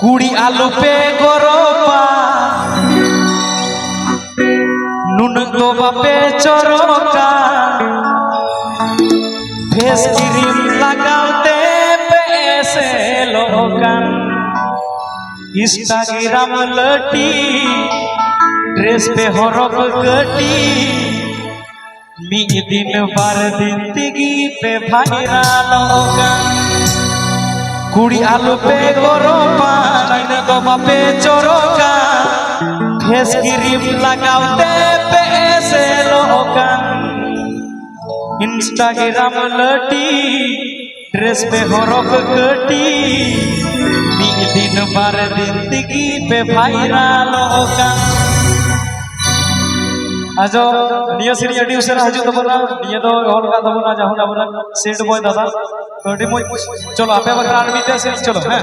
कुड़ी आलू पे गोरोपा नुन गोबा पे चोरोका फेस क्रीम लगाते पैसे लोगन इंस्टाग्राम लटी ड्रेस पे हरक गटी मिद दिन बार दिन तिगी पे भाईराल होगन कुड़ी आलू पे गोरोपा नुन गोबा पे चोरोका फेस क्रीम लगाते पैसे लोगन इंस्टाग्राम लटी ड्रेस पे हरक गटी मिद दिन बार दिन तिगी पे भाईराल होगन आजो निया सिरी अडी उसेरा हजू तबना निया दो हॉल का तबना जाहुना बना सेट बॉय दादा तो अडी मोय चलो आपे बकरा आर्मी ते चलो हैं।